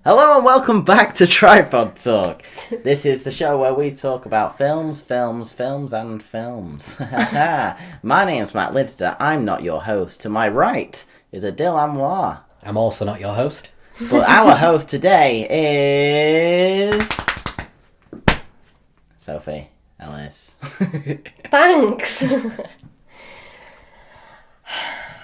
Hello and welcome back to Tripod Talk. This is the show where we talk about films, and films. My name's Matt Lidster. I'm not your host. To my right is Adil Anwar. I'm also not your host. But our host today is... Sophie Ellis. Thanks.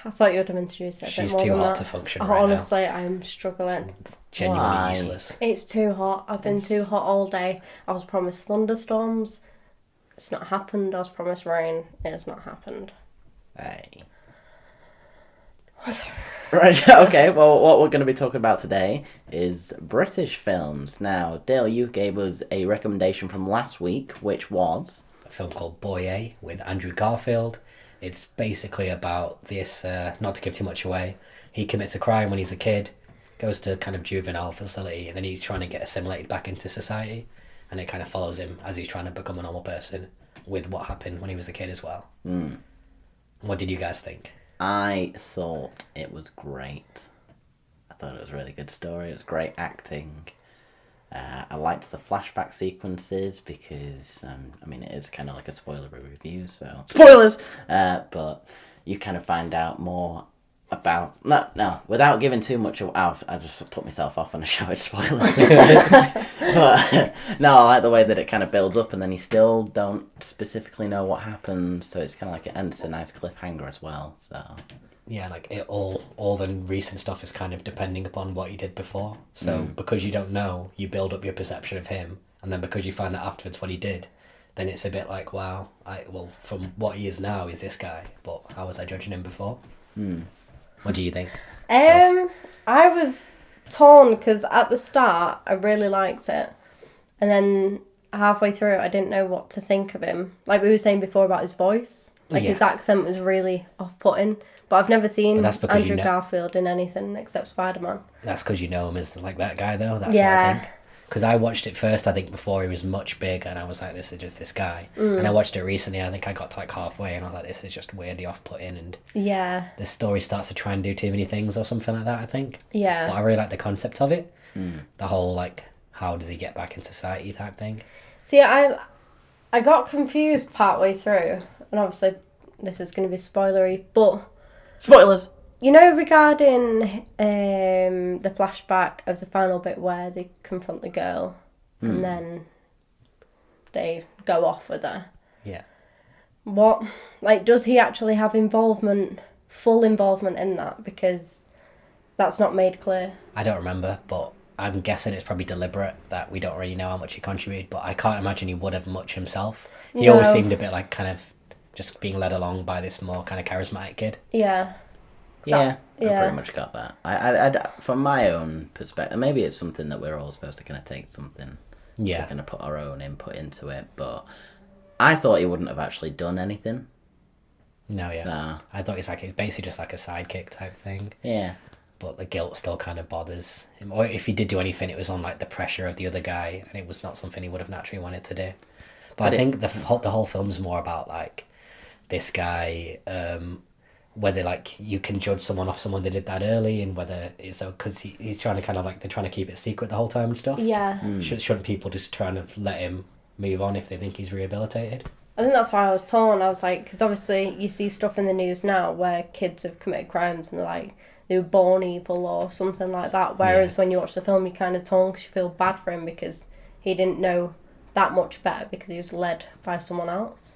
I thought you would have introduced it a bit She's more too than hot that. to function Honestly, I'm struggling. Genuinely Why? useless. It's too hot. I've been too hot all day. I was promised thunderstorms. It's not happened. I was promised rain. It has not happened. Hey. Right, okay, well, what we're going to be talking about today is British films. Now, Dale, you gave us a recommendation from last week, which was... A film called Boy A with Andrew Garfield. It's basically about this, not to give too much away, he commits a crime when he's a kid, goes to kind of juvenile facility, and then he's trying to get assimilated back into society, and it kind of follows him as he's trying to become a normal person with what happened when he was a kid as well. What did you guys think? I thought it was great. I thought it was a really good story. It was great acting. I liked the flashback sequences because, it is kind of like a spoiler review, so... Spoilers! But you kind of find out more about... No, without giving too much out, I just put myself off on a show of spoilers. But, no, I like the way that it kind of builds up and then you still don't specifically know what happens, so it's kind of like it ends a nice cliffhanger as well, so... Yeah, like all the recent stuff is kind of depending upon what he did before. So because you don't know, you build up your perception of him, and then because you find out afterwards what he did, then it's a bit like, wow, from what he is now, he's this guy, but how was I judging him before? What do you think? I was torn because at the start I really liked it, and then halfway through I didn't know what to think of him. Like we were saying before about his voice, his accent was really off-putting. But I've never seen Andrew Garfield in anything except Spider-Man. That's because you know him as like that guy, though. That's what I think. Because I watched it first, I think, before he was much bigger, and I was like, this is just this guy. And I watched it recently, I think I got to like halfway, and I was like, this is just weirdly off-putting, and the story starts to try and do too many things or something like that, I think. Yeah. But I really like the concept of it. The whole, like, how does he get back in society type thing. See, I got confused partway through, and obviously this is going to be spoilery, but... Spoilers! You know, regarding the flashback of the final bit where they confront the girl and then they go off with her. Yeah. What, does he actually have full involvement in that? Because that's not made clear. I don't remember, but I'm guessing it's probably deliberate that we don't really know how much he contributed, but I can't imagine he would have much himself. He always seemed a bit like kind of just being led along by this more kind of charismatic kid. Yeah. I pretty much got that. I from my own perspective, maybe it's something that we're all supposed to kind of take something to kind of put our own input into it, but I thought he wouldn't have actually done anything. No, yeah. So, I thought it's basically just like a sidekick type thing. Yeah. But the guilt still kind of bothers him. Or if he did do anything, it was on like the pressure of the other guy, and it was not something he would have naturally wanted to do. But I think the whole film's more about like this guy, whether like you can judge someone off someone that did that early, and whether it's so because he's trying to kind of like they're trying to keep it secret the whole time and stuff. Yeah. Shouldn't people just trying to let him move on if they think he's rehabilitated? I think that's why I was torn. I was like, because obviously you see stuff in the news now where kids have committed crimes and they're like, they were born evil or something like that. Whereas when you watch the film, you're kind of torn because you feel bad for him because he didn't know that much better because he was led by someone else.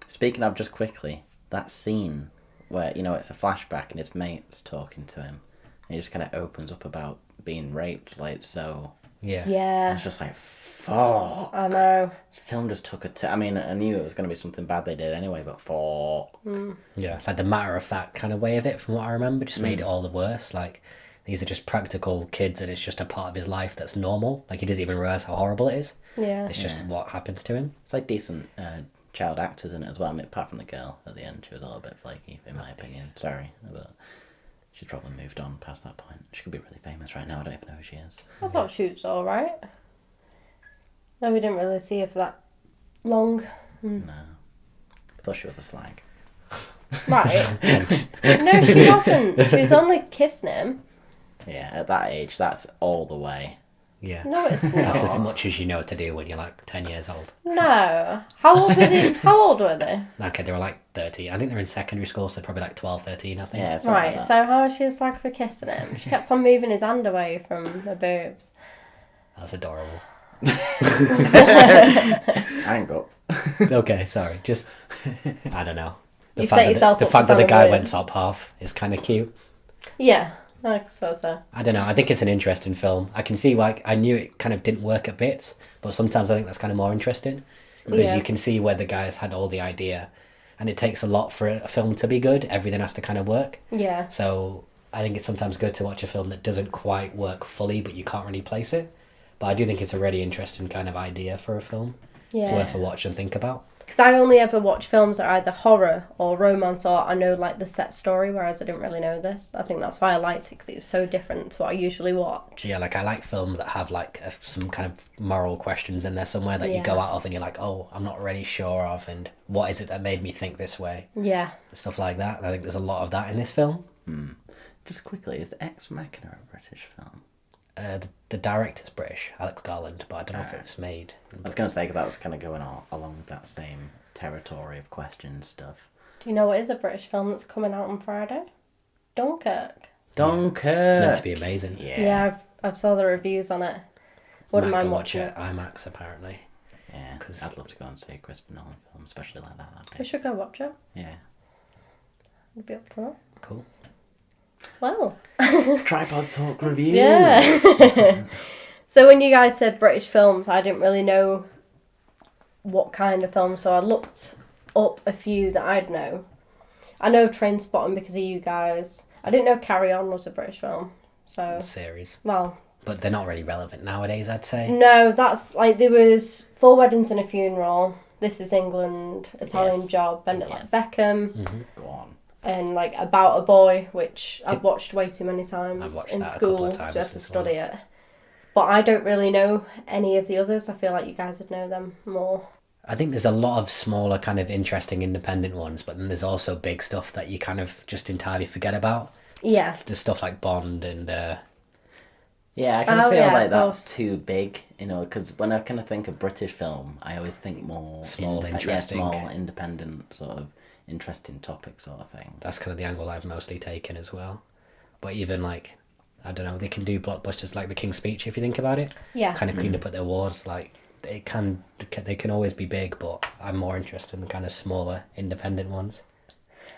Speaking of, just quickly, that scene where, it's a flashback and his mate's talking to him, and he just kind of opens up about being raped, so... Yeah. It's just like, fuck. I know. This film just took I knew it was going to be something bad they did anyway, but fuck. Yeah, like the matter-of-fact kind of way of it, from what I remember, just made it all the worse. Like, these are just practical kids, and it's just a part of his life that's normal. Like, he doesn't even realise how horrible it is. Yeah. It's just what happens to him. It's like decent child actors in it as well. Apart from the girl at the end, she was a little bit flaky, in my opinion. Sorry, but she's probably moved on past that point. She could be really famous right now. I don't even know who she is. I thought she was alright. No, we didn't really see her for that long. No. I thought she was a slag. Right. No, she wasn't. She was only kissing him. Yeah, at that age, that's all the way. Yeah. No, it's That's as not. much as you know to do when you're like 10 years old. No. How old were they? How old were they? Okay, they were like 13. I think they're in secondary school, so probably like 12, 13, I think. Yeah, something Right, like that. so how was she a slag for kissing him? She kept on moving his hand away from her boobs. That's adorable. Hang up. Okay, sorry. Just, I don't know. You set yourself The up fact for that the something guy weird. went top half is kind of cute. Yeah, I suppose so. I don't know. I think it's an interesting film. I can see why I knew it kind of didn't work at bits, but sometimes I think that's kind of more interesting because Yeah. you can see where the guys had all the idea, and it takes a lot for a film to be good. Everything has to kind of work. Yeah. So I think it's sometimes good to watch a film that doesn't quite work fully, but you can't really place it. But I do think it's a really interesting kind of idea for a film. It's Yeah. worth a watch and think about. Because I only ever watch films that are either horror or romance, or I know like the set story, whereas I didn't really know this. I think that's why I liked it, because it was so different to what I usually watch. Yeah, like I like films that have like some kind of moral questions in there somewhere that you go Yeah. out of and you're like, oh, I'm not really sure of, and what is it that made me think this way? Yeah. Stuff like that. And I think there's a lot of that in this film. Just quickly, is Ex Machina a British film? The director's British, Alex Garland, but I don't know if it was made. I was going to say, because that was kind of going along that same territory of questions stuff. Do you know what is a British film that's coming out on Friday? Dunkirk. Dunkirk! It's meant to be amazing. Yeah, I've saw the reviews on it. Wouldn't Might mind go watch watching it it. at IMAX apparently. Yeah, 'Cause- I'd love to go and see a Christopher Nolan film, especially like that. That'd We be, should go watch it. yeah. I'd be up for that. Cool. Well, Tripod Talk reviews! yeah. So when you guys said British films, I didn't really know what kind of film, so I looked up a few that I'd know. I know Trainspotting because of you guys. I didn't know Carry On was a British film. So, Series. well, But they're not really relevant nowadays, I'd say. no, that's like there was Four Weddings and a Funeral, This Is England, Italian Yes. Job, Bend It Yes. Like Beckham, Go on. and like About a Boy, which I've watched way too many times I've watched in that a couple school, of so you times have to as study well. it. But I don't really know any of the others. I feel like you guys would know them more. I think there's a lot of smaller, kind of interesting independent ones, but then there's also big stuff that you kind of just entirely forget about. Yeah. There's stuff like Bond and Yeah, I kind of Oh, feel yeah, like well- that's too big, you know, because when I kind of think of British film, I always think more Small, interesting. yeah, small, independent, sort of interesting topic sort of thing. that's kind of the angle I've mostly taken as well. But even like, I don't know, they can do blockbusters like The King's Speech if you think about it. Yeah. Kind of cleaned up at their awards. Like they can always be big, but I'm more interested in the kind of smaller independent ones.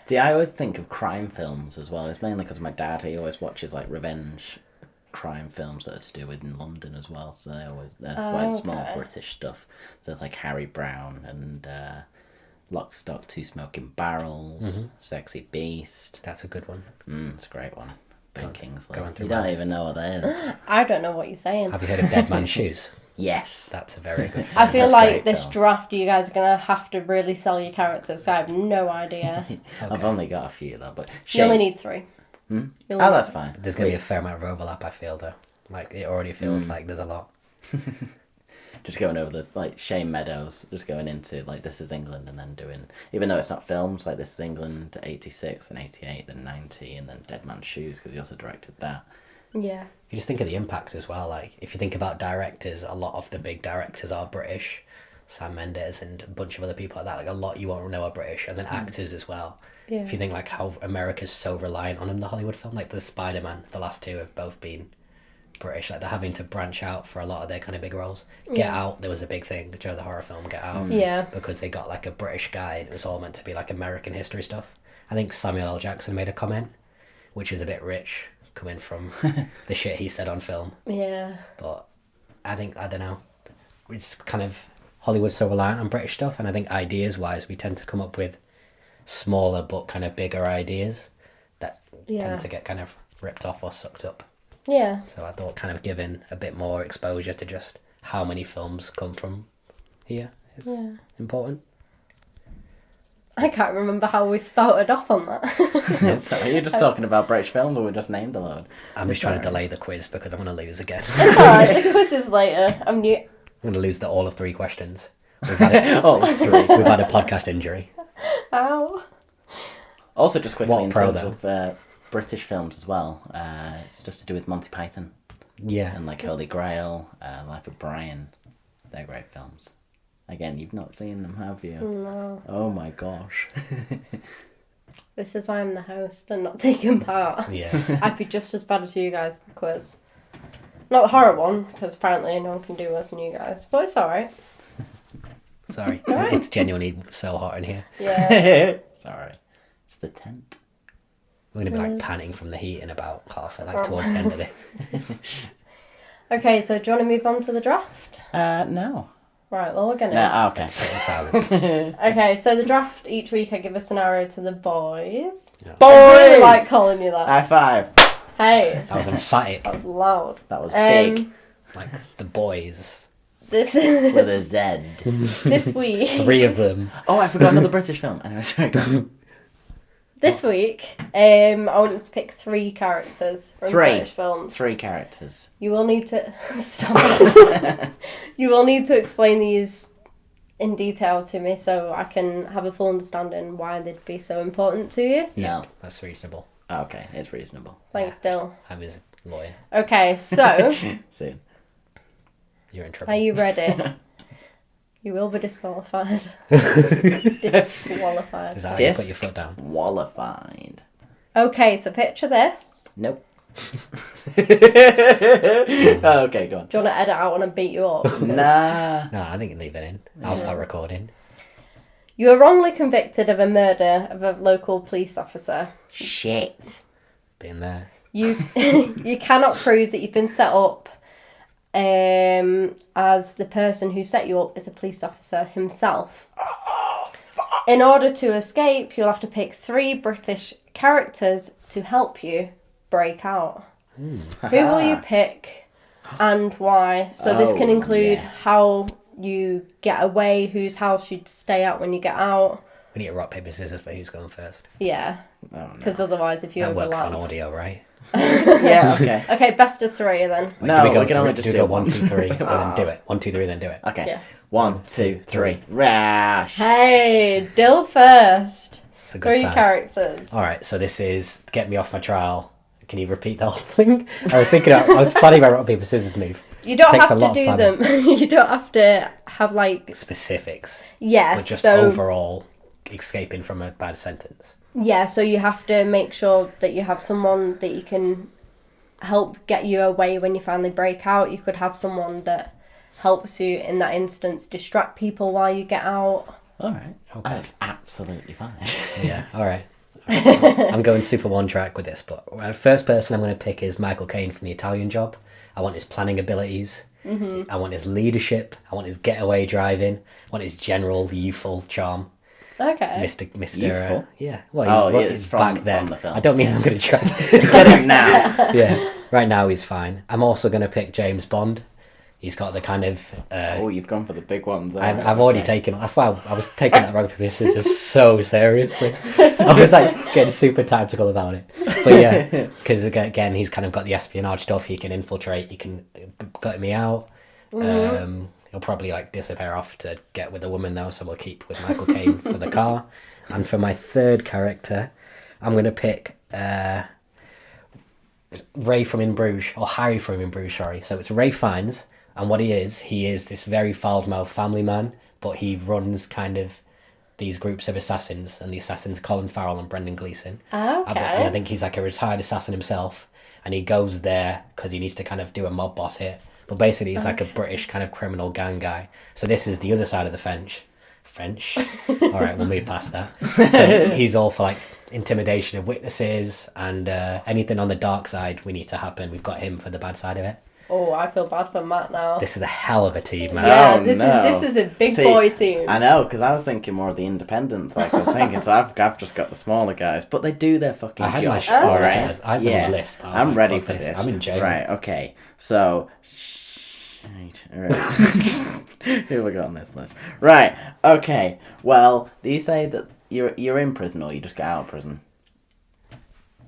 See, I always think of crime films as well. It's mainly because my dad, he always watches like revenge crime films that are to do with in London as well. So they're quite small okay. British stuff. So it's like Harry Brown and Lock, Stock, Two Smoking Barrels, Sexy Beast. That's a good one. It's a great one. Ben Kingsley. going through You don't my even know what that is. I don't know what you're saying. Have you heard of Dead Man's Shoes? Yes. That's a very good film. I feel That's like great this film. draft, you guys are going to have to really sell your characters, 'cause I have no idea. I've only got a few though, but You only Shane- need 3. Oh, You'll that's fine. There's going to be a fair amount of overlap, I feel, though. Like, it already feels like there's a lot. Just going over the like Shane Meadows, just going into like This Is England, and then doing, even though it's not films, like This Is England 86 and 88, then 90, and then Dead Man's Shoes because he also directed that. Yeah. You just think of the impact as well. Like, if you think about directors, a lot of the big directors are British. Sam Mendes and a bunch of other people like that. Like, a lot you won't know are British. And then actors as well. Yeah. If you think, like, how America's so reliant on them, the Hollywood film. Like, the Spider-Man, the last two have both been British. Like, they're having to branch out for a lot of their kind of big roles. Get Yeah. Out, there was a big thing. Do you know the horror film Get Out? Yeah. Because they got, like, a British guy. And it was all meant to be, like, American history stuff. I think Samuel L. Jackson made a comment, which is a bit rich, coming from the shit he said on film. Yeah. But I don't know, it's kind of Hollywood's so reliant on British stuff, and I think ideas wise we tend to come up with smaller but kind of bigger ideas that Yeah. tend to get kind of ripped off or sucked up. Yeah. So I thought kind of giving a bit more exposure to just how many films come from here is Yeah. important. I can't remember how we spouted off on that. So are you just talking about British films, or we just named a load? I'm just trying to delay the quiz because I'm going to lose again. It's alright, the quiz is later. I'm new. I'm going to lose all of 3 questions. We've had, Oh, 3. we've had a podcast injury. Ow. Also, just quickly What in pro, terms though? of British films as well. Stuff to do with Monty Python Yeah. and like Holy Grail, Life of Brian. They're great films. Again, you've not seen them, have you? No. Oh my gosh. This is why I'm the host and not taking part. Yeah. I'd be just as bad as you guys in the quiz. Not the horror one, because apparently no one can do worse than you guys. But it's alright. Sorry. It's genuinely so hot in here. Yeah. Sorry. It's the tent. We're going to be like panting from the heat in about towards the end of this. Okay, so do you want to move on to the draft? No. Right, well, we're going to. No, okay. Sit in silence. Okay, so the draft, each week I give a scenario to the boys. Boys! I really like calling you that. High five. Hey, That was emphatic. that was loud. That was big. Like the boys. This With a Z. this week. 3 of them. Oh, I forgot another British film. Anyway, sorry. This week, I wanted to pick 3 characters from 3. British films. 3 characters. You will need to stop. You will need to explain these in detail to me so I can have a full understanding why they'd be so important to you. No. That's reasonable. Okay, it's reasonable. Thanks, Dill. I was a lawyer. Okay, so Soon. You're in trouble. are you ready? You will be disqualified. Disqualified. Is that how you put your foot down? Disqualified. Okay, so picture this. Nope. Okay, go on. Do you want to edit out and beat you up? Nah. No, I think leave it in. I'll start recording. You were wrongly convicted of a murder of a local police officer. Shit. Been there. You you cannot prove that you've been set up as the person who set you up is a police officer himself. In order to escape, you'll have to pick 3 British characters to help you break out. Who will you pick and why? So this can include yes. how you get away, whose house you'd stay at when you get out. We need a rock, paper, scissors for who's going first. Yeah, Oh, no. because otherwise if you That works on overlap... audio, right? Yeah, okay. Okay, best of 3 then. No, do we go we can only just do do go one. 1, 2, 3, and then do it. 1, 2, 3, then do it. Okay. Yeah. 1, 2, 3. Rash. Hey, Dill first. It's a good 3 sign. characters. Alright, so this is Get Me Off My Trial. Can you repeat the whole thing? I was planning my rock, paper, scissors move. You don't Takes a have lot to of do planning. them. You don't have to have like Specifics. yes. But just so overall escaping from a bad sentence. yeah, so you have to make sure that you have someone that you can help get you away when you finally break out. You could have someone that helps you in that instance distract people while you get out. Alright. Okay. That's absolutely fine. Yeah, alright. I'm going super one track with this, but first person I'm going to pick is Michael Caine from The Italian Job. I want his planning abilities. I want his leadership. I want his getaway driving. I want his general youthful charm. Okay. Mr. Youthful? Yeah. Well, Oh, he's, yeah, he's from- back then. from the film. I don't mean I'm going to try. Get him now. Yeah. Right now he's fine. I'm also going to pick James Bond. He's got the kind of. Oh, you've gone for the big ones. I've already taken. That's why I was taking that rock paper scissors so seriously. I was like getting super tactical about it. But yeah, because again, he's kind of got the espionage stuff. He can infiltrate. He can gut me out. He'll probably like disappear off to get with a woman though. So we'll keep with Michael Caine for the car. And for my third character, I'm gonna pick Ray from In Bruges, or Harry from In Bruges. Sorry. So it's Ray Fiennes. And what he is this very foul-mouthed family man, but he runs kind of these groups of assassins, and the assassins Colin Farrell and Brendan Gleeson. Okay. And I think he's like a retired assassin himself, and he goes there because he needs to kind of do a mob boss hit. But basically, he's like a British kind of criminal gang guy. So this is the other side of the French. All right, we'll move past that. So he's all for like intimidation of witnesses and anything on the dark side we need to happen. We've got him for the bad side of it. Oh, I feel bad for Matt now. This is a hell of a team, man. Yeah, Oh, this no. is a big See, boy team. I know, because I was thinking more of the independents. Like I was thinking, so I've just got the smaller guys, but they do their fucking I had job. my short all right? guys. I had them on the list. But I was I'm like, ready fuck for this. I'm in jail. Right. Okay. So. Right. All right. Who have we got on this list? Right. Okay. Well, do you say that you're in prison or you just get out of prison?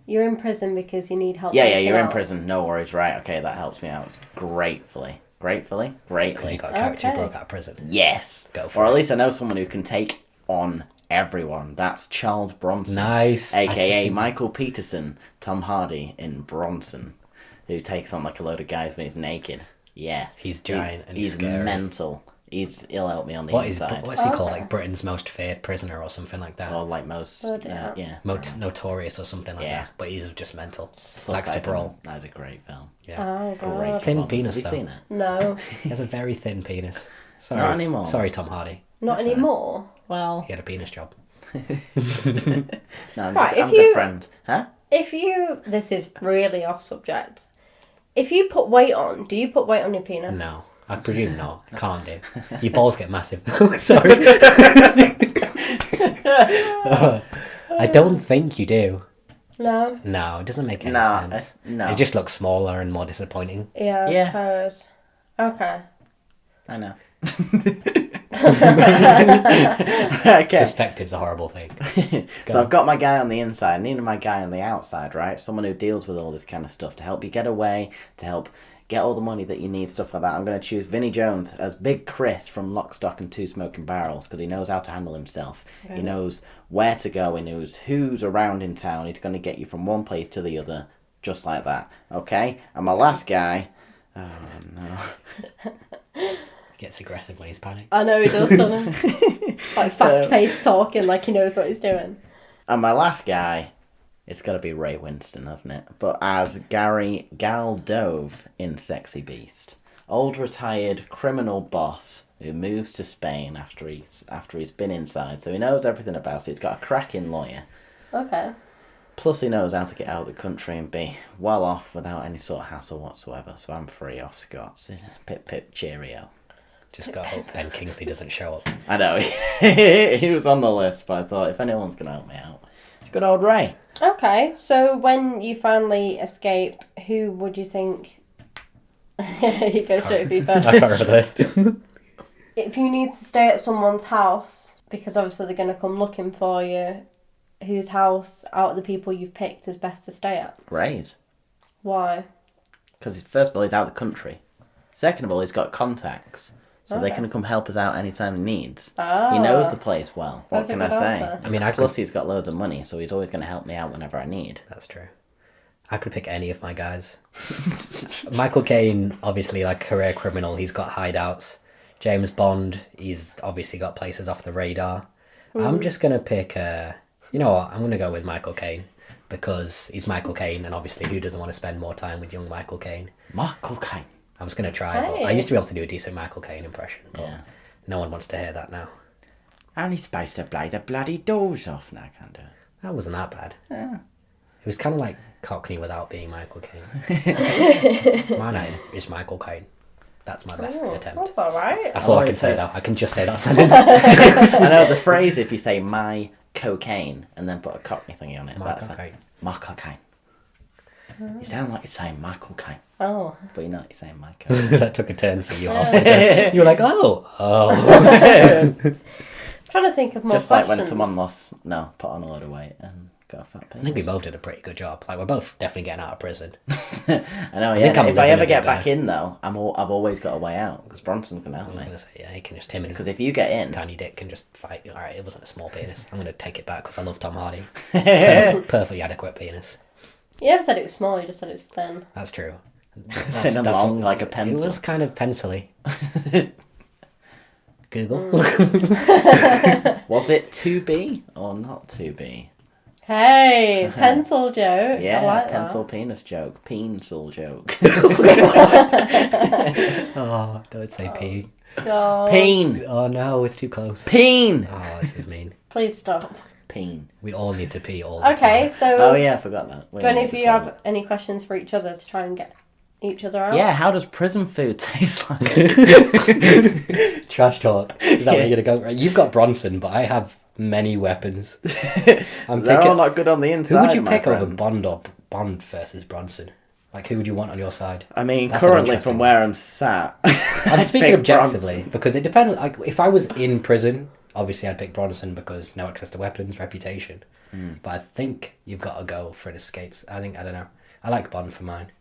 You're in prison because you need help. Yeah, breaking you're in out. prison. No worries. Right. Okay, that helps me out gratefully. Because you got a character who Okay. broke out of prison. Yes. Go for Or it. at least I know someone who can take on everyone. That's Charles Bronson. Nice. AKA Michael Peterson, Tom Hardy in Bronson, who takes on like a load of guys when he's naked. Yeah. He's giant and he's scary. mental. He'll help me on the inside. What's he called? Like Britain's most feared prisoner or something like that. Or like most, yeah. Most notorious or something like that. But he's just mental. Likes to brawl. That was a great film. Yeah. Oh, Great God. Thin performance. penis, Have though. you seen it? No. He has a very thin penis. Sorry. Not anymore. Sorry, Tom Hardy. Not anymore. Well, He had a penis job. no, I'm Right, just, I'm if good you- friends. Huh? If you... This is really off subject. If you put weight on, do you put weight on your penis? No. I presume not. I can't do. Your balls get massive. Sorry. I don't think you do. No? No, it doesn't make any No, sense. no. It just looks smaller and more disappointing. Yeah, I Yeah. suppose. Okay. I know. Okay. Perspective's a horrible thing. So I've got my guy on the inside. I need my guy on the outside, right? Someone who deals with all this kind of stuff to help you get away, to help get all the money that you need, stuff like that. I'm going to choose Vinnie Jones as Big Chris from Lock, Stock and Two Smoking Barrels because he knows how to handle himself. Okay. He knows where to go. He knows who's around in town. He's going to get you from one place to the other, just like that. Okay? And my last guy... Oh, no. Gets aggressive when he's panicked. I know he does, doesn't he? Like fast-paced talking like he knows what he's doing. And my last guy, it's got to be Ray Winston, hasn't it? But as Gary Galdove in Sexy Beast. Old retired criminal boss who moves to Spain after he's been inside. So he knows everything about it. He's got a cracking lawyer. Okay. Plus he knows how to get out of the country and be well off without any sort of hassle whatsoever. So I'm free off Scott. Pip pip cheerio. Just gotta hope Ben Kingsley doesn't show up. I know, he was on the list, but I thought if anyone's going to help me out, it's good old Ray. Okay, so when you finally escape, who would you think... you go straight to you first. I can't remember this. If you need to stay at someone's house, because obviously they're going to come looking for you, whose house out of the people you've picked is best to stay at? Ray's. Why? Because first of all, he's out of the country. Second of all, he's got contacts. So they Okay. can come help us out anytime he needs. Oh. He knows the place well. What That's a can I good say? answer. I mean, I Plus, could... he's got loads of money, so he's always going to help me out whenever I need. That's true. I could pick any of my guys. Michael Caine, obviously, like career criminal, he's got hideouts. James Bond, he's obviously got places off the radar. I'm just going to pick, you know what, I'm going to go with Michael Caine because he's Michael Caine and obviously who doesn't want to spend more time with young Michael Caine? Michael Caine. I was going to try, but I Hey. used to be able to do a decent Michael Caine impression, but Yeah. no one wants to hear that now. Only supposed to blow the bloody doors off. No, I can't do it. That wasn't that bad. Yeah. It was kind of like Cockney without being Michael Caine. My name is Michael Caine. That's my best attempt. That's alright. That's all I can always say say- though. I can just say that sentence. I know the phrase if you say my cocaine and then put a cockney thingy on it. My that's cocaine. My cocaine. You sound like you're saying Michael Caine, Oh. but you're not. You're saying my cocaine. That took a turn for you halfway there. You were like, oh. Trying to think of more Just like questions. when someone put on a load of weight and got a fat penis. I think we both did a pretty good job. Like, we're both definitely getting out of prison. I know, think yeah. I'm If I living ever a get bit back better. in though, I've always got a way out because Bronson's gonna I help was me. going to say, yeah, he can just, him and his Because if you get in, tiny dick can just fight. Alright, it wasn't a small penis. I'm going to take it back because I love Tom Hardy. thin Perfectly adequate penis. You never said it was small, you just said it was thin. That's true. and long like a pencil. It was kind of pencily. Google. Was it 2B or not 2B? Hey, pencil joke. Yeah, I like pencil penis joke, pencil joke. Oh, don't say pee. that. God, Peen, Oh no, it's too close. peen, Oh, this is mean. please stop. peen. We all need to pee all the Okay, time. so Oh yeah, I forgot that. do any of you have any questions for each other to try and get each other out? Yeah, how does prison food taste like? Trash talk. Is that Yeah. where you're gonna go? Right, you've got Bronson, but I have many weapons. I'm They're picking. all not good on the inside. Who would you my pick over friend. Bond or Bond versus Bronson? Like, who would you want on your side? I mean, That's an currently interesting from one. where I'm sat, I'm I'd speaking pick objectively Bronson. because it depends. Like, if I was in prison, obviously I'd pick Bronson because no access to weapons, reputation. But I think you've got to go for an escape. I don't know. I like Bond for mine.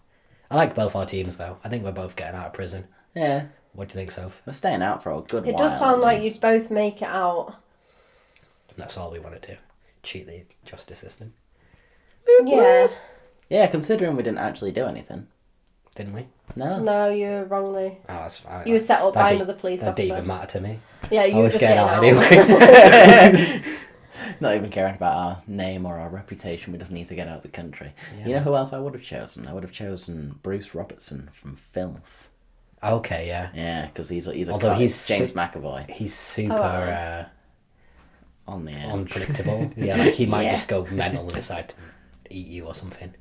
I like both our teams though. I think we're both getting out of prison. Yeah, What do you think, Soph? we're staying out for a good It while. does sound at like least. you'd both make it out. And that's all we want to do. Cheat the justice system. Yeah. Yeah, considering we didn't actually do anything. Didn't we? No. No, you were wrongly. Oh, that's fine. You were set up That by didn't- another police That didn't officer. even matter to me. Yeah, you I were was just getting getting out out. anyway. Not even caring about our name or our reputation. We just need to get out of the country. Yeah. You know who else I would have chosen? I would have chosen Bruce Robertson from Filth. Okay, yeah. Yeah, because he's a Although cut. he's James su- McAvoy He's super on the edge. unpredictable. Yeah, like he might Yeah. just go mental and decide to eat you or something.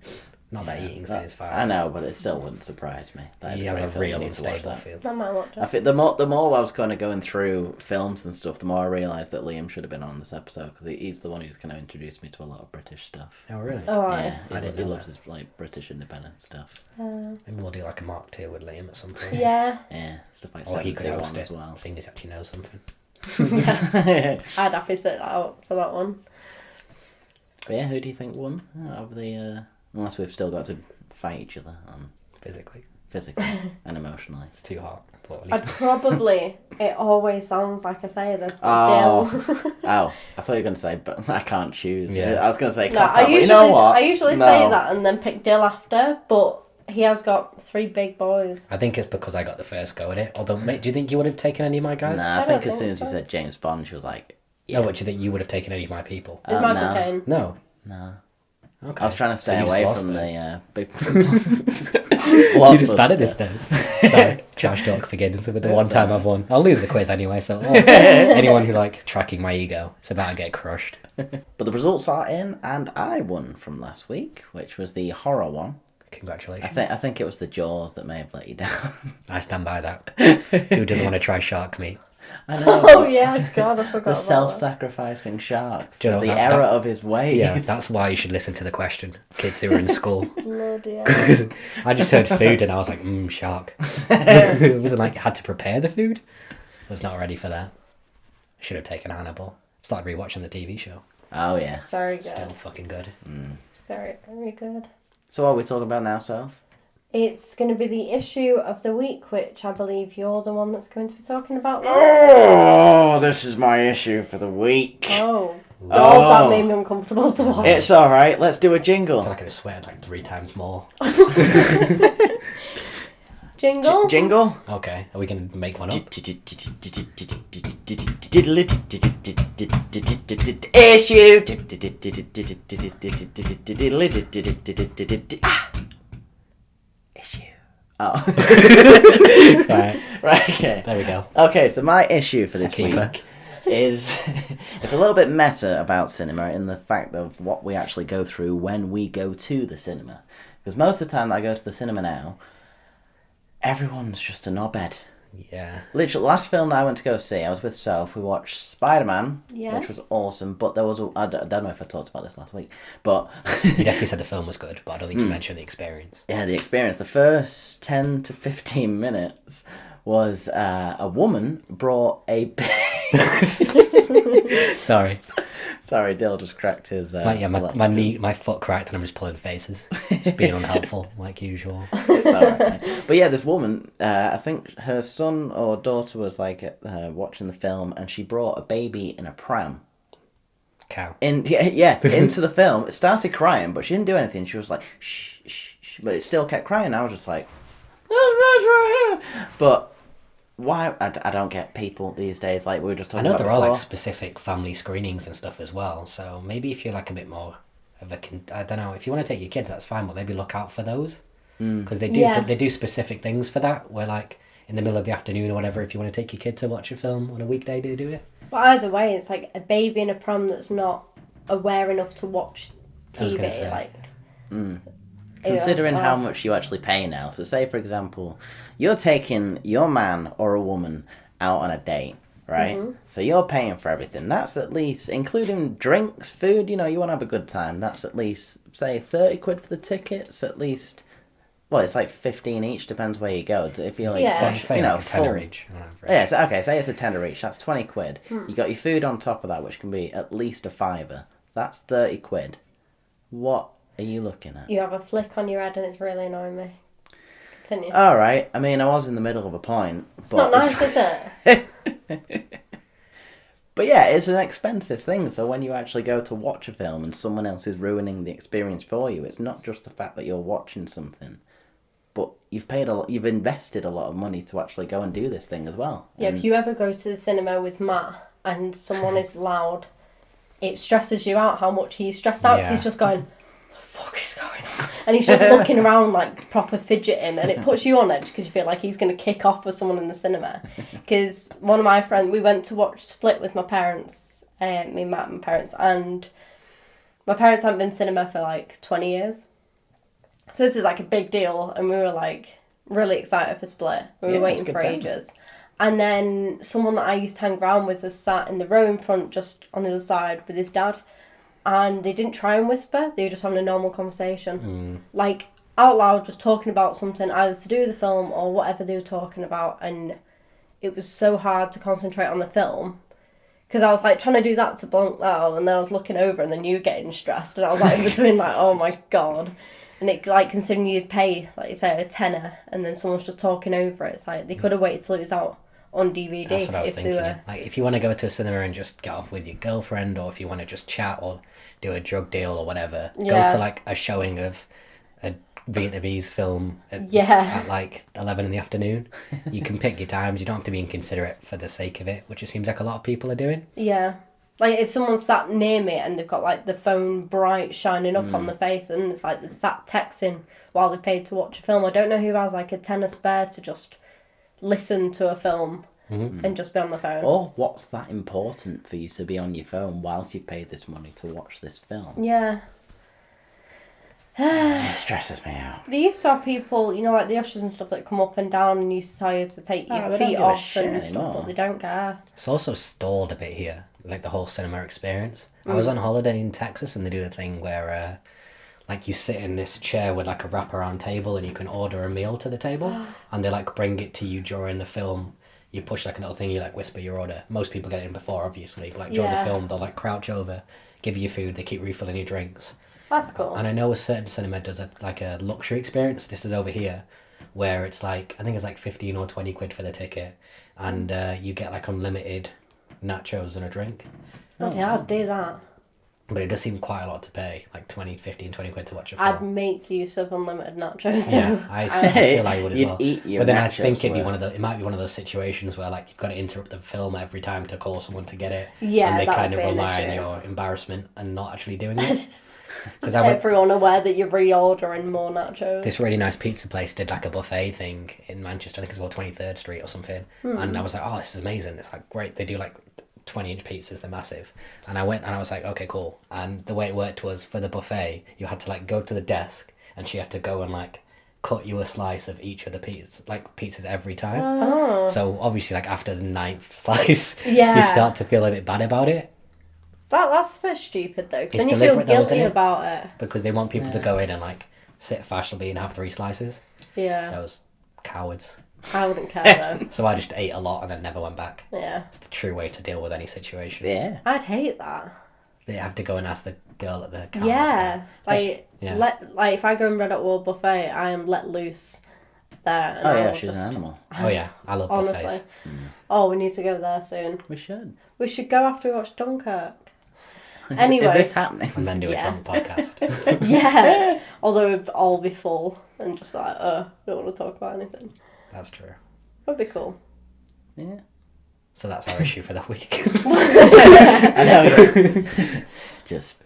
Not that eating's in his I fire. know, but it still wouldn't surprise me. That is He has great a film. real You need to watch unstable that. feel. I might watch I it. think the more I was kind of going through films and stuff, the more I realised that Liam should have been on this episode because he's the one who's kind of introduced me to a lot of British stuff. Oh, really? Oh, Yeah, right. I didn't he know loves that. his like British independent stuff. Maybe we'll do like a Mark II with Liam at some point. Yeah. Yeah, stuff like Or he could 71 host as it, well. seeing he actually knows something. I'd happy sit that out for that one. But yeah, who do you think won out of the? Unless we've still got to fight each other Physically. physically and emotionally. It's too hot. But at I'd least probably. It always sounds like I say this, but Oh. Dill. Oh, I thought you were going to say, but I can't choose. Yeah. I was going to say, No, cop I out, but usually, you know what? I usually No. say that and then pick Dill after, but he has got 3 big boys. I think it's because I got the first go at it. Although, mate, do you think you would have taken any of my guys? Nah, I I think don't as soon think as you so. said James Bond, she was like, yeah. No, but do you think you would have taken any of my people? Is Michael no. Caine? No. No. Okay. I was trying to So stay you just away lost from it. the big. You just bad at this then. Sorry, trash talk begins with the one time I've won. I'll lose the quiz anyway, so anyone who like tracking my ego, it's about to get crushed. But the results are in, and I won from last week, which was the horror one. Congratulations. I think it was the Jaws that may have let you down. I stand by that. Who doesn't want to try shark meat? I know. Oh yeah, God, I forgot The about that. self-sacrificing shark. Do you know the that- error that- of his ways. Yeah, that's why you should listen to the question. Kids who are in school. Bloody hell. I just heard food and I was like, shark. It wasn't like I had to prepare the food. Was not ready for that. Should have taken Hannibal. Started rewatching the TV show. Oh yes. Very good. Still fucking good. Very, very good. So what are we talking about now, Soph? It's going to be the issue of the week, which I believe you're the one that's going to be talking about that. Oh, this is my issue for the week. Oh, God, Oh. that made me uncomfortable to watch. It's all right. Let's do a I feel jingle. like I just sweated like 3 times more. Jingle? Jingle. Okay, are we going to make one up? Issue. Issue. Oh. Right, Right. Okay. there we go. Okay. So my issue for this Sakifa. week is it's a little bit meta about cinema in the fact of what we actually go through when we go to the cinema. Because most of the time that I go to the cinema now, everyone's just a knobhead. Yeah. Literally, last film that I went to go see, I was with Soph. We watched Spider-Man, Yes. which was awesome. But there was I don't know if I talked about this last week, but You definitely said the film was good, but I don't think you mentioned the experience. yeah, the experience. The first 10 to 15 minutes was a woman brought a. Sorry. Sorry, Dill just cracked his. My foot cracked and I'm just pulling faces. Just being unhelpful, like usual. It's alright. But yeah, this woman, I think her son or daughter was like watching the film, and she brought a baby in a pram. Cow. Into the film. It started crying, but she didn't do anything. She was like, shh, shh, shh, but it still kept crying. I was just like, but why? I don't get people these days. Like we were just I talking know about there are like before. specific family screenings and stuff as well, so maybe if you're like a bit more of a... I don't know, if you want to take your kids, that's fine, but maybe look out for those. Because they do Yeah. they do specific things for that, where like in the middle of the afternoon or whatever, if you want to take your kid to watch a film on a weekday, they do it. But either way, it's like a baby in a pram that's not aware enough to watch I was gonna TV. say. Like, Considering as how well. much you actually pay now. So say, for example, you're taking your man or a woman out on a date, right? So you're paying for everything. That's at least, including drinks, food, you know, you want to have a good time. That's at least, say, 30 quid for the tickets, at least. Well, it's like 15 each, depends where you go. If you're like, Yeah. Say you know, like a tenner full- each on average. Yeah, so, okay, say it's a tenner each. That's 20 quid. You got your food on top of that, which can be at least a fiver. That's 30 quid. What are you looking at? you have a flick on your head and it's really annoying me. Continue. All right. I mean, I was in the middle of a point, it's but not nice, is it? But yeah, it's an expensive thing. So when you actually go to watch a film and someone else is ruining the experience for you, it's not just the fact that you're watching something, but you've invested a lot of money to actually go and do this thing as well. Yeah, if you ever go to the cinema with Matt and someone is loud, it stresses you out how much he's stressed out because Yeah. he's just going, "The fuck is going on?" And he's just looking around like proper fidgeting, and it puts you on edge because you feel like he's going to kick off with someone in the cinema. Because one of my friends, we went to watch Split with my parents, me, Matt, and my parents, and my parents haven't been to cinema for like 20 years. So this is like a big deal, and we were like really excited for Split. We were Yeah, waiting it's a for good time. ages. And then someone that I used to hang around with was sat in the row in front, just on the other side, with his dad. And they didn't try and whisper, they were just having a normal conversation. Like, out loud, just talking about something either to do with the film or whatever they were talking about. And it was so hard to concentrate on the film. Because I was like trying to do that to blank out, and then I was looking over, and then you were getting stressed. And I was like in between, like, oh my god. And it, like, considering you'd pay, like you say, a tenner, and then someone's just talking over it, it's like they could have waited till it was out on DVD. That's what I was if they thinking. were... Like, if you want to go to a cinema and just get off with your girlfriend, or if you want to just chat or do a drug deal or whatever, Yeah. go to like a showing of a Vietnamese film at Yeah. like 11 in the afternoon. You can pick your times. You don't have to be inconsiderate for the sake of it, which it seems like a lot of people are doing. Yeah. Like, if someone sat near me and they've got, like, the phone bright shining up on the face, and it's like they're sat texting while they paid to watch a film, I don't know who has, like, a tenner spare to just listen to a film and just be on the phone. Or what's that important for you to be on your phone whilst you've paid this money to watch this film? Yeah. It stresses me out. They used to have people, you know, like the ushers and stuff that come up and down and used to tell you to take Oh, your they don't feet give a off shit and stuff, anymore. but they don't care. It's also stalled a bit here, like the whole cinema experience. I was on holiday in Texas, and they do a thing where, like, you sit in this chair with like a wraparound table, and you can order a meal to the table, and they like bring it to you during the film. You push like a little thing, you like whisper your order. Most people get it in before, obviously. Like during Yeah. the film, they'll like crouch over, give you your food, they keep refilling your drinks. That's cool. And I know a certain cinema does like a luxury experience. This is over here, where it's like, I think it's like 15 or 20 quid for the ticket, and you get like unlimited nachos and a drink. Oh, yeah, I'd do that. But it does seem quite a lot to pay, like 15, 20 quid to watch a I'd film. make use of unlimited nachos. Yeah, I feel I would as You'd well. eat your But then I nachos think it'd be were- it might be one of those situations where like you've got to interrupt the film every time to call someone to get it. Yeah, and they that kind would of be an rely on issue. your embarrassment and not actually doing it. Because I went, Everyone aware that you're reordering more nachos. this really nice pizza place did like a buffet thing in Manchester. I think it's called 23rd Street or something. And I was like, oh, this is amazing. It's like great. They do like 20-inch pizzas. They're massive. And I went and I was like, okay, cool. And the way it worked was for the buffet, you had to like go to the desk, and she had to go and like cut you a slice of each of the pizzas every time. Oh. So obviously, like after the 9th slice, Yeah. you start to feel a bit bad about it, That's a bit stupid, though, because It's then you feel deliberate though, isn't guilty it? about it. because they want people to go in and like sit fashionably and have 3 slices. Yeah. Those cowards. I wouldn't care, So I just ate a lot and then never went back. though. Yeah. It's the true way to deal with any situation. Yeah. I'd hate that. They have to go and ask the girl at the counter. Yeah. Like, Yeah. if I go and Red Hot World Buffet, I am let loose there. And Oh I yeah, will she's just- an animal. Oh yeah, I love Honestly. buffets. Oh, we need to go there soon. We should. We should go after we watch Dunkirk. Anyway. Is this happening? And then do a Yeah. drunk podcast. Yeah. Although we'd all be full and just be like, don't want to talk about anything. That's true. That'd be cool. Yeah. So that's our issue for the week. I know. Just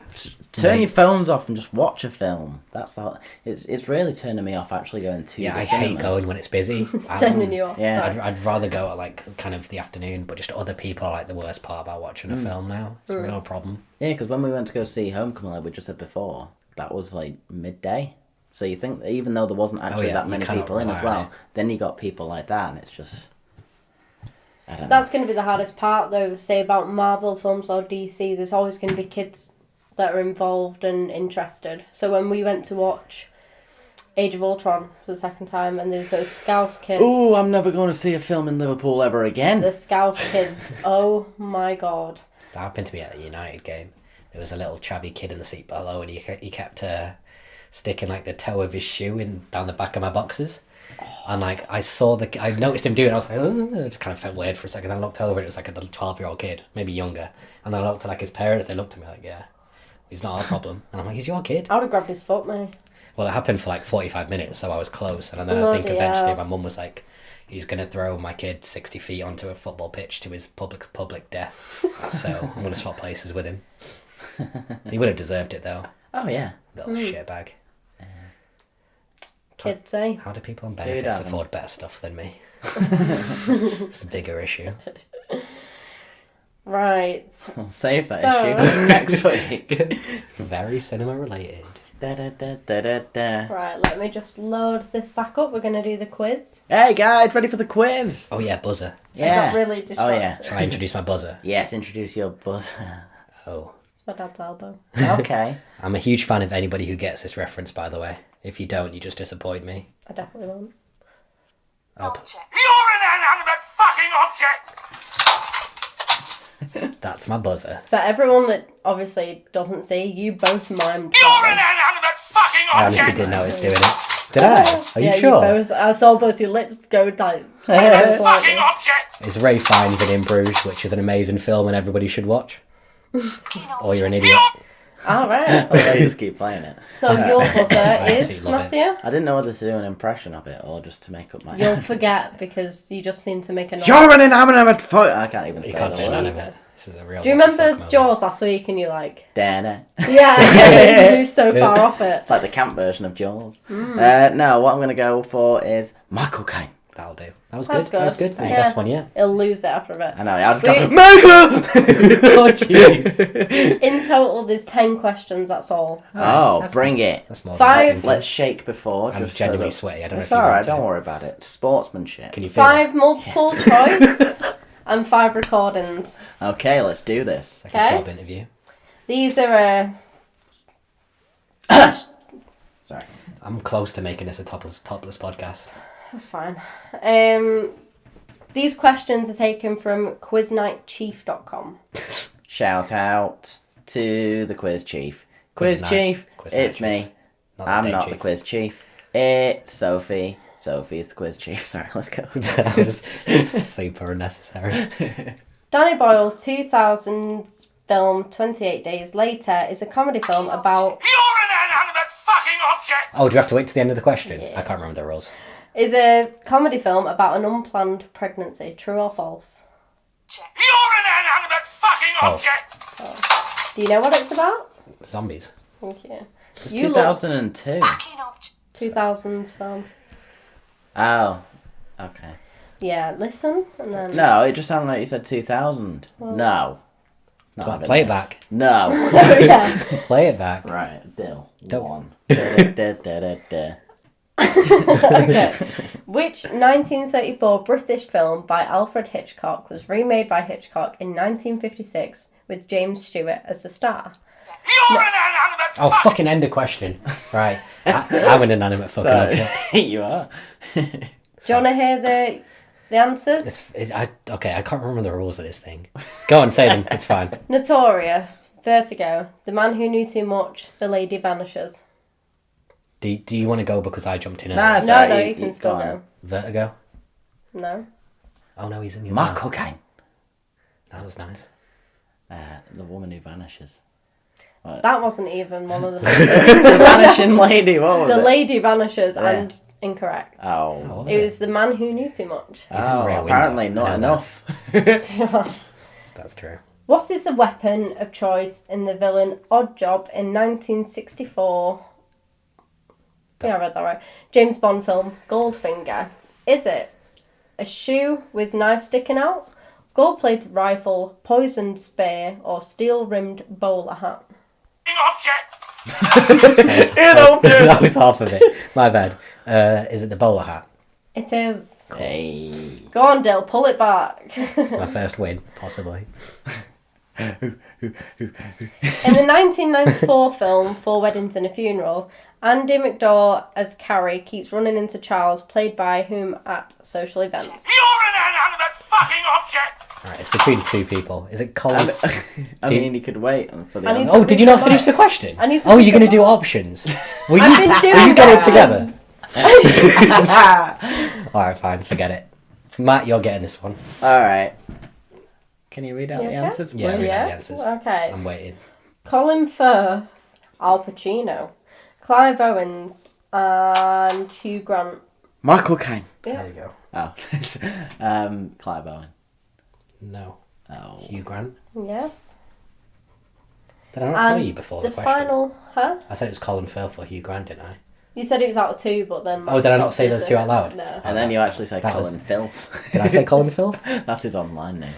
turn Mate. your phones off and just watch a film. That's the. It's really turning me off actually going to. Yeah, the I cinema. hate going when it's busy. Turning you off. yeah. I'd rather go at like kind of the afternoon, but just other people are like the worst part about watching a film now. It's a real problem. Yeah, because when we went to go see Homecoming, like we just said before, that was like midday. So you think that even though there wasn't actually yeah, that you many cannot people in rely as on well, it. then you got people like that, and it's just. I don't know. That's going to be the hardest part, though. Say about Marvel films or DC, there's always going to be kids that are involved and interested. So when we went to watch Age of Ultron for the second time, and there's those Scouse kids. Ooh, I'm never going to see a film in Liverpool ever again. The Scouse kids. Oh my god. That happened to me at a United game. There was a little chavvy kid in the seat below, and he kept sticking like the toe of his shoe in down the back of my boxes. And like I noticed him doing it. I was like, oh, it just kind of felt weird for a second. I looked over, and it was like a little 12-year-old kid, maybe younger. And then I looked at like his parents. They looked at me like, yeah, he's not our problem. And I'm like, he's your kid. I would have grabbed his foot, mate. Well, it happened for like 45 minutes, so I was close. And then I Bloody think eventually hell. my mum was like, he's gonna throw my kid 60 feet onto a football pitch to his public death. So I'm gonna swap places with him. He would have deserved it though. Oh yeah. Little shitbag. Kids say. How do people on Dude, benefits Adam. afford better stuff than me? It's a bigger issue. Right. We'll save that So- issue for next week. Very cinema related. Da, da, da, da, da, da. Right, let me just load this back up. We're going to do the quiz. Hey guys, ready for the quiz? Oh yeah, buzzer. I Yeah. got really distracted. yeah. Shall I introduce my buzzer? Yes, introduce your buzzer. Oh. It's my dad's elbow. Okay. I'm a huge fan of anybody who gets this reference, by the way. If you don't, you just disappoint me. I definitely won't. I'll You're an inanimate fucking object! That's my buzzer. For everyone that obviously doesn't see, you both mimed You're that an inanimate fucking I object! honestly didn't notice doing it. Did I? Are you yeah, sure? You both, I saw both your lips go like. Fucking slightly. object! It's Ray Fiennes in Bruges, which is an amazing film and everybody should watch. Or you're an idiot. All right. I'll just keep playing it. So your buzzer is absolutely love it. Matthew. I didn't know whether to do an impression of it or just to make up my. You'll forget because you just seem to make a noise. You're an inanimate fuck. I can't even You say can't the say word. inanimate. This is a real. Do you what the fuck remember moment. Jaws last week and you like? Dana. Yeah, you moved so far off it. It's like the camp version of Jaws. Mm. No, what I'm going to go for is Michael Caine. That'll do. That was That's good. That was good. good. That was Yeah. the best one yet. It'll lose it after a bit. I know, I'll just We- go, Michael! Oh jeez. In total, there's 10 questions. That's all. Oh, That's bring it. That's more. Five- Than I was thinking. Let's shake before. I'm just genuinely so that... sweaty. I don't know It's if you alright, want to. don't worry about it. Sportsmanship. Can you feel it? 5 multiple choice and 5 recordings. Okay, let's do this. Like a Okay. job interview. These are Sorry. I'm close to making this a topless podcast. That's fine. These questions are taken from quiznightchief.com. Shout out to the quiz chief. Quiz Quiz chief, night. Quiz night it's chief. me. Not the I'm day not chief. the quiz chief. It's Sophie. Sophie's the quiz chief. Sorry, let's go. That was super unnecessary. Danny Boyle's 2000 film 28 Days Later is a comedy film about You're an inanimate fucking object! Oh, do we have to wait to the end of the question? Yeah. I can't remember the rules. is a comedy film about an unplanned pregnancy. True or false? You're an inanimate fucking False. object! Do you know what it's about? Zombies. Thank you. It's You looked 2002. 2000s film. Oh, okay. Yeah, listen and then. No, it just sounded like you said 2000. No. Not having Play it this. back. No. yeah. Play it back. Right, Dill. Don't- One. Da-da-da-da-da. Okay. Which 1934 British film by Alfred Hitchcock was remade by Hitchcock in 1956 with James Stewart as the star? You're an inanimate Oh, fucking end the question. Right. I'm an inanimate fucking Sorry. object. You are. Do you want to hear the answers? Okay, I can't remember the rules of this thing. Go on, say them. It's fine. Notorious, Vertigo, The Man Who Knew Too Much, The Lady Vanishes. Do you want to go because I jumped in? Nah, early? it's No, alright, no, you can still go on. go. Vertigo? No. Oh no, he's in the other Michael one. Caine. That was nice. The woman who vanishes. That wasn't even one of the. The vanishing lady, what was The it? Lady Vanishes Yeah. and incorrect. Oh. What was It it? was The Man Who Knew Too Much. He's in Oh, Rear Window. apparently I not know enough. That's true. What is the weapon of choice in the villain Odd Job in 1964? Yeah, I read that right. James Bond film Goldfinger. Is it a shoe with knife sticking out, gold-plated rifle, poisoned spear, or steel-rimmed bowler hat? fucking object! That was half of it. My bad. Is it the bowler hat? It is. Hey. Go on, Dill, pull it back. It's my first win, possibly. In the 1994 film Four Weddings and a Funeral, Andy McDowell as Carrie keeps running into Charles, played by whom at social events? You're an inanimate fucking object! Alright, it's between two people. Is it Colin? I mean, you could wait for the I need answer. Oh, did you not finish the question? I need to Oh, think you're going to about do options. Will I've you, been will doing you get it that. together? Alright, fine, forget it. Matt, you're getting this one. Alright. Can you read out You the okay? answers, please? Yeah, read Yeah? the answers. Okay. I'm waiting. Colin Firth, Al Pacino, Clive Owens, and Hugh Grant. Michael Caine. There Yeah. you go. Oh. Clive Owen. No. Oh. Hugh Grant. Yes. Did I not tell And you before the the question? final, huh? I said it was Colin Firth or Hugh Grant, didn't I? You said it was out of 2, but then. Oh, did I not say those two out loud? No. And then you actually said That was- Colin Filth. Did I say Colin Firth? That's his online name.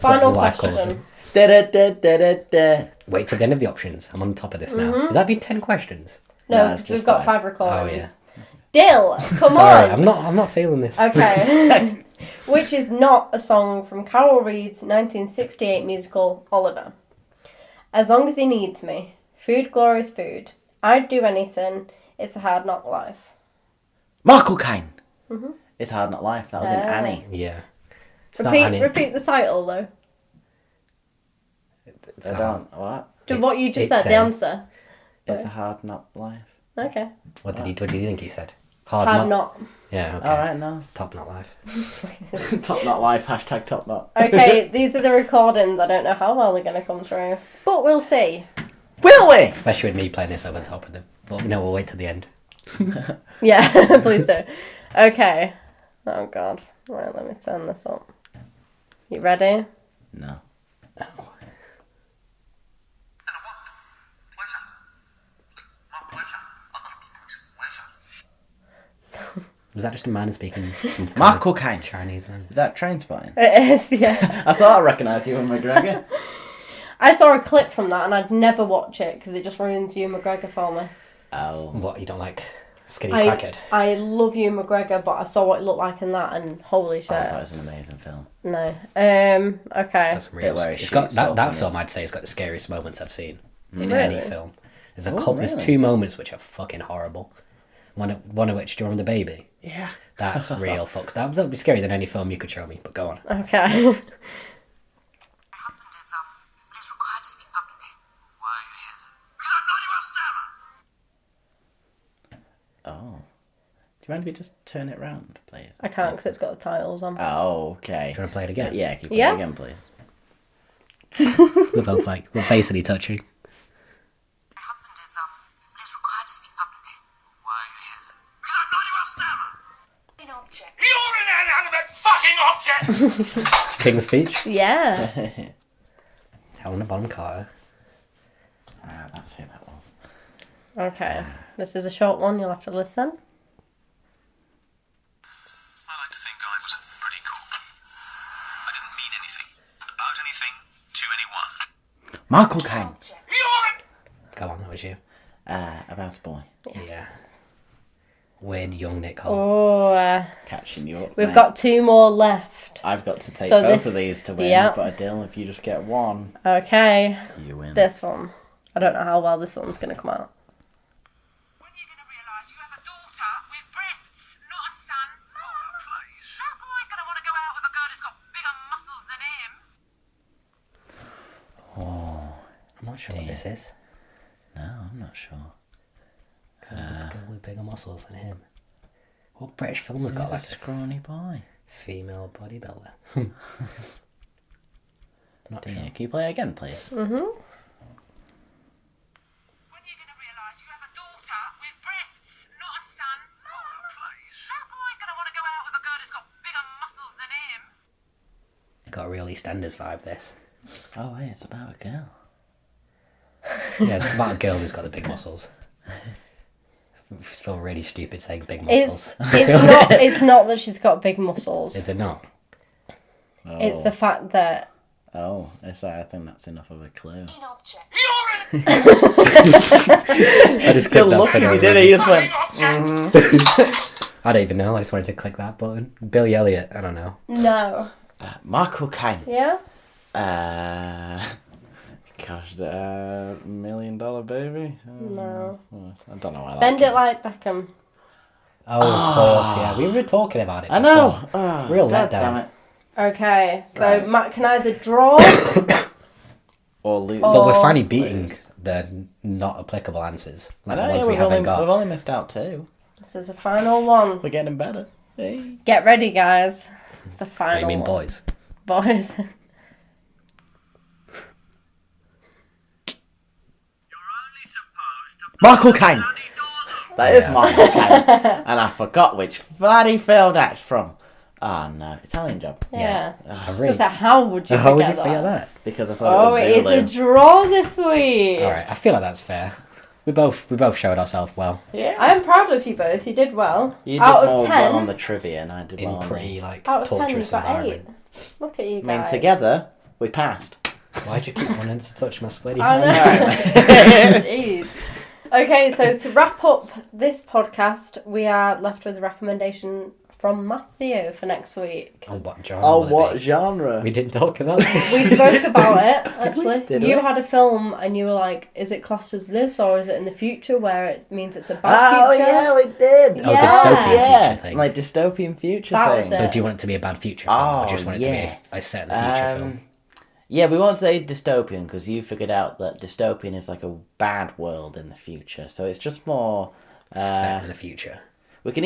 Final his wife calls question. him. Da-da-da-da-da-da. Wait till the end of the options. I'm on top of this now. Mm-hmm. Has that been 10 questions? No, No, it's because we've just got 5. 5 recordings. Oh, Dill, come Sorry, on. I'm not feeling this. Okay. Which is not a song from Carol Reed's 1968 musical Oliver. As long as he needs me. Food, glorious food. I'd do anything. It's a hard knock life. Michael Caine. Mm-hmm. It's Hard Not Life. That was in Annie. Yeah. It's not Annie. Repeat the title though. It's I a- don't. What? To what you just it's said, the a- answer. It's a Hard Not Life. Okay. What do you think he said? Hard, Hard not. knock. Yeah, okay. Alright, no. Top not life. Top Not Life. Hashtag Top Not. Okay, these are the recordings. I don't know how well they're going to come through. But we'll see. Will we? Especially with me playing this over the top of them. But no, we'll wait till the end. Yeah, please do. Okay. Oh god. Right, let me turn this up. You ready? No. Was that just a man speaking some kind Michael of Caine. Chinese then? Is that Trainspotting? It is, yeah. I thought I recognised you in McGregor. I saw a clip from that and I'd never watch it because it just ruins Ewan McGregor for me. Oh. What, you don't like skinny I, crackhead? I love Ewan McGregor, but I saw what it looked like in that and holy I shit. thought it was an amazing film. No. Okay. That's real. where he It's got shoots that, off that on film. his- I'd say has got the scariest moments I've seen in Really? any film. There's a Oh, couple. There's really? 2 moments which are fucking horrible. One of which, do you remember the baby? Yeah. That's real fuck. That would be scarier than any film you could show me. But go on. Okay. My husband is required to speak publicly. Why are you here? Because I bloody well stammer. Oh. Do you mind if we just turn it round, please? I can't because it's got the titles on. Oh, okay. Do you want to play it again? Yeah, can you play Yeah. it again, please? We're both like we're basically touching. My husband is required to speak publicly. Why are you here? Because I bloody well stammer. An object. You're an inanimate fucking object. King's Speech. Yeah. Helena Bonham Carter. That's who that was. Okay. This is a short one. You'll have to listen. I like to think I was pretty cool. I didn't mean anything, about anything, to anyone. Michael Caine. You're an... Go on, that was you. About a boy. Yeah. Weird young Nick Holt. Oh, Catching you up. we've mate. got 2 more left. I've got to take So both this- of these to win, yeah. but Adil, if you just get one, Okay. you win. This one. I don't know how well this one's going to come out. When are you going to realise you have a daughter with breasts, not a son? Mom, please. That boy's going to want to go out with a girl who's got bigger muscles than him. I'm not sure what this is. No, I'm not sure. A girl with bigger muscles than him. What British film's got He's a like a scrawny boy. female bodybuilder? Not Dear, sure. can you play it again, please? Mm-hmm. When are you going to realise you have a daughter with breasts, not a son? Mom, please. That boy's going to want to go out with a girl who's got bigger muscles than him. Got a real EastEnders vibe. This. Oh, wait, it's about a girl. Yeah, it's about a girl who's got the big muscles. I feel really stupid saying big It's muscles. it's not that she's got big muscles. Is it not? Oh. It's the fact that Oh, sorry, I think that's enough of a clue. An object. You're an I just clicked that for no reason. just went. fucking object. I don't even know. I just wanted to click that button. Billy Elliot. I don't know. no. Michael Caine. Yeah. Gosh, $1 Million Baby? No. I don't know why that Bend came. it like Beckham. Oh, of course. Yeah, we were talking about it. I know! before. Oh, Real God letdown. damn it. Okay, so Right. Matt can either draw. Or lose. But we're Oh. finally beating the not applicable answers, like the ones we we've haven't only got. missed out 2. This is the final one. We're getting better. Hey. Get ready, guys. It's the What final do you mean, one. boys? Boys. Michael Caine. That is Yeah. Michael Caine. And I forgot which bloody film that's from. Oh no, Italian Job. Yeah. I So really, it's like, how would you how would forget you forget that? Because I thought Oh, it it's was a Zulu. draw this week. All right, I feel like that's fair. We both showed ourselves well Yeah. I'm proud of you both. You did well. You did Out more of 10, well on the trivia and I did in well on pretty the... like out of 10, you've torturous got 8. environment. Look at you I mean, guys. together, we passed. Why'd you keep wanting to touch my splitty? I hand? know. Jeez. Okay, so to wrap up this podcast, we are left with a recommendation from Matthew for next week. On what genre? Oh, will it what be? genre? We didn't talk about this. We spoke about it, actually. Did You we? had a film and you were like, is it classed as this or is it in the future where it means it's a bad Oh, future? yeah, we did. Oh, dystopian yeah. future thing. Like dystopian future That thing. was So it. do you want it to be a bad future film, or Oh, just want it yeah. to be a set in the future film? Yeah, we won't say dystopian because you figured out that dystopian is like a bad world in the future. So it's just more. Set in the future. It can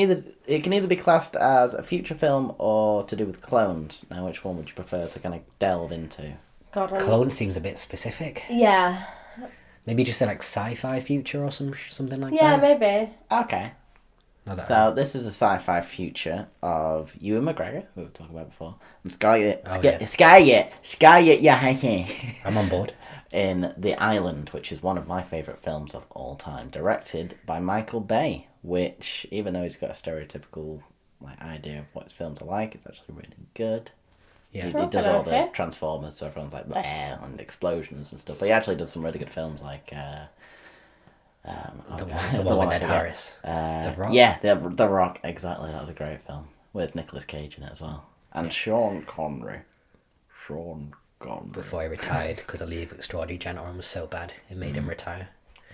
either be classed as a future film or to do with clones. Now, which one would you prefer to kind of delve into? God, I'm- Clone seems a bit specific. Yeah. Maybe just say like sci-fi future or something like Yeah, that. maybe. Okay. Not that So this is a sci-fi future of Ewan McGregor, who we were talking about before, and Scarlett Johansson I'm on board. in The Island, which is one of my favourite films of all time, directed by Michael Bay. Which, even though he's got a stereotypical like idea of what his films are like, it's actually really good. Yeah. He does all the Okay. Transformers, so everyone's like, bleh, and explosions and stuff. But he actually does some really good films like. The one with Ed Harris. The Rock. Yeah, the Rock, exactly. That was a great film with Nicolas Cage in it as well, and Sean Connery. Sean Connery. Before he retired because a leave extraordinary gentleman was so bad it made him retire.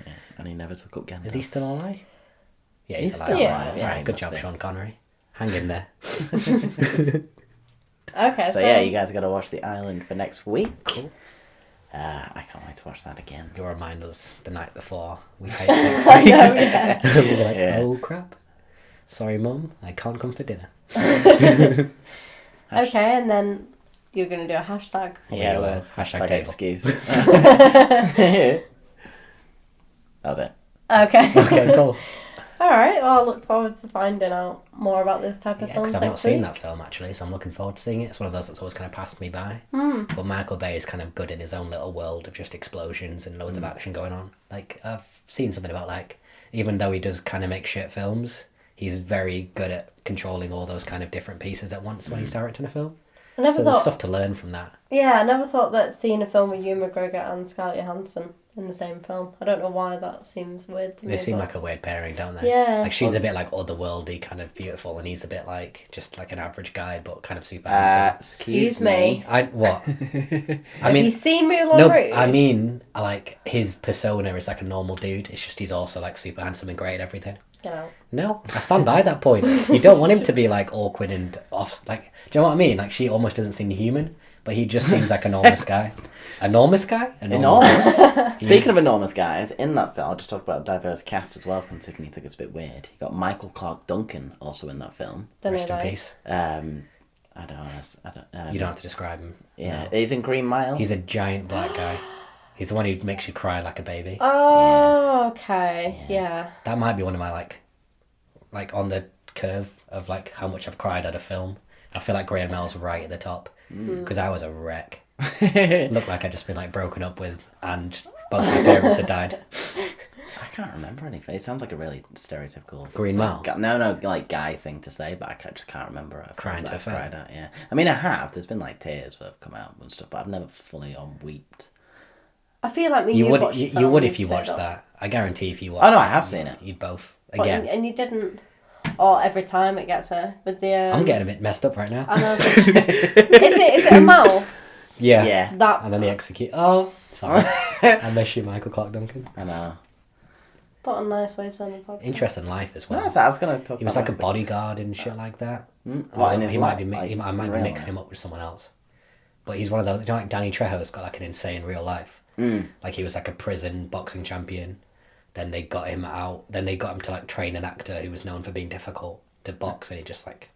Yeah, and he never took up Gandalf. Is he still alive? Yeah, He's he's still alive. alive, yeah, Right, he good must job, be. Sean Connery. Hang in there. Okay, So yeah, you guys got to watch The Island for next week. Cool. I can't wait to watch that again. You'll remind us the night before we take next week. yeah. We'll be like, Yeah. oh crap. Sorry, Mum, I can't come for dinner. Okay, and then you're going to do a hashtag. Yeah, will. well, Hashtag table. excuse. That was it. Okay. Okay, cool. Alright, well, I look forward to finding out more about this type of Yeah, film because I've not next seen week. that film actually, so I'm looking forward to seeing it. It's one of those that's always kind of passed me by. But Michael Bay is kind of good in his own little world of just explosions and loads of action going on. Like, I've seen something about, like, even though he does kind of make shit films, he's very good at controlling all those kind of different pieces at once when he's directing a film. I never So there's thought. stuff to learn from that. Yeah, I never thought that seeing a film with Ewan McGregor and Scarlett Johansson in the same film. I don't know why that seems weird to me. They seem but- like a weird pairing, don't they? Yeah. Like, she's a bit like otherworldly, kind of beautiful, and he's a bit like just like an average guy, but kind of super handsome. Excuse me. What? I Have you mean, seen Moulin no, Rouge? I mean, like his persona is like a normal dude. It's just he's also like super handsome and great at everything. Get out. No, I stand by that point. You don't want him to be like awkward and off. Like, do you know what I mean? Like, she almost doesn't seem human, but he just seems like an enormous guy. Enormous guy? Enormous. Speaking of enormous guys, in that film, I'll just talk about a diverse cast as well, considering you think it's a bit weird. You got Michael Clark Duncan also in that film. Don't Rest know in that. peace. I don't know. You don't have to describe him. Yeah, No. he's in Green Mile. He's a giant black guy. He's the one who makes you cry like a baby. Oh, okay. Yeah. That might be one of my like on the curve of like how much I've cried at a film. I feel like Graham Mel's right at the top because I was a wreck. Looked like I'd just been like broken up with and both my parents had died. I can't remember anything. It sounds like a really stereotypical Green Mile? No, like guy thing to say, but just can't remember. A film Crying that to a I've film. cried at. Yeah, I mean, I have. There's been like tears that have come out and stuff, but I've never fully wept. I feel like me. You would watched the you film, would you'd if you say watched that. I guarantee if you watched. Oh no, I have seen it. You'd both But again. and you didn't. Oh, every time it gets me with the. I'm getting a bit messed up right now. I know. Is it a mouse? Yeah. Yeah, That. And then they execute. Oh, sorry. I miss you, Michael Clark Duncan. I know. What a nice way to end the podcast. Interesting life as No, well. so I was gonna talk. He was about like a that. bodyguard and shit like that. What, Or in his he might life? be. Like, I might be real mixing life? him up with someone else. But he's one of those. You know, like Danny Trejo's got like an insane real life. Like he was like a prison boxing champion, Then they got him out. Then they got him to like train an actor who was known for being difficult to box, and he just like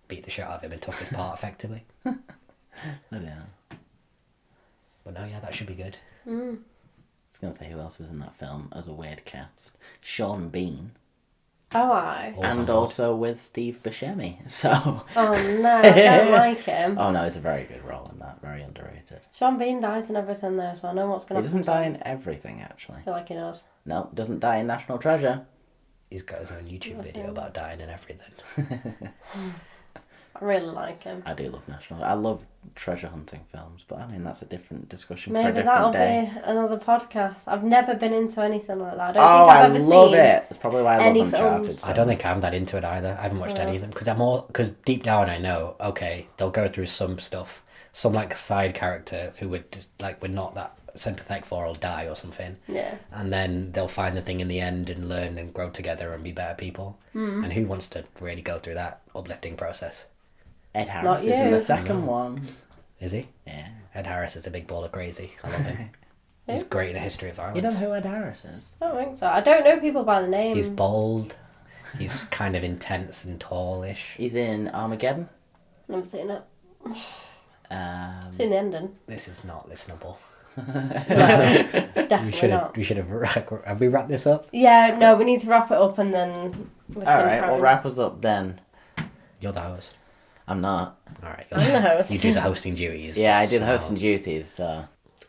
beat the shit out of him and took his part effectively. Oh, yeah. But no, yeah, that should be good. I was going to say who else was in that film as a weird cast. Sean Bean. Oh, I. All's on And board. also with Steve Buscemi. So. Oh no, I don't like him. Oh no, it's a very good role in that. Very underrated. Sean Bean dies and everything though, so I know what's He going to happen. doesn't die in everything, actually. I feel like he does. No, doesn't die in National Treasure. He's got his own YouTube video about dying and everything. I really like him. I do love National. I love treasure hunting films, but I mean that's a different discussion for a Maybe different that'll day. be another podcast. I've never been into anything like that. I don't Oh, think I I've ever love seen it. That's probably why I love any Uncharted. films. so I don't think I'm that into it either. I haven't watched any of them because deep down I know, okay, they'll go through some stuff, some like side character who would just like we're not that sympathetic for will die or something, Yeah. and then they'll find the thing in the end and learn and grow together and be better people. And who wants to really go through that uplifting process? Ed Harris is you. in the second one. Is he? Yeah. Ed Harris is a big ball of crazy. I love him. He's great in A History of You Violence. don't know who Ed Harris is? I don't think so. I don't know people by the name. He's bald. He's kind of intense and tallish. He's in Armageddon. Never seen it. Um, Seen the ending. This is not listenable. Definitely not. We should have have we wrapped this up? Yeah, no, we need to wrap it up and then. We all can right, carry well on. wrap us up then. You're the host. I'm not. All right. I'm the host. You do the hosting duties. Yeah, I did so- hosting duties. So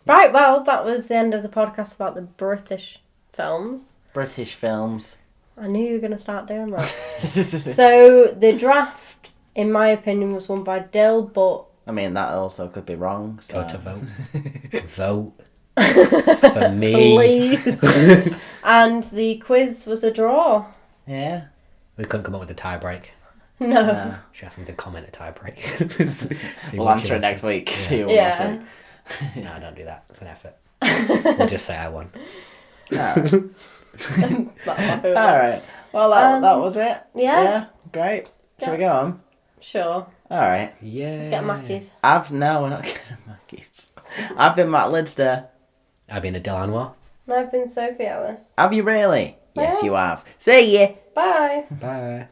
Right, well, that was the end of the podcast about the British films. British films. I knew you were going to start doing that. So, the draft, in my opinion, was won by Dill, but I mean that also could be wrong. So. Go to vote. Vote for me. please. And the quiz was a draw. Yeah. We couldn't come up with a tie break. No. No. Should ask him to comment a tie break. We'll answer it next week. See what Yeah. next week. No, don't do that. It's an effort. We'll just say I won. Alright. That's happy with that. Alright. Well, that was it. yeah. Great. Shall we Yeah. go on? Sure. Alright. Yeah. Let's get Mackie's. No, we're not getting Mackie's. I've been Matt Lidster. I've been a Delanois. And I've been Sophie Ellis. Have you really? Yes, Yeah. you have. See ya. Bye. Bye.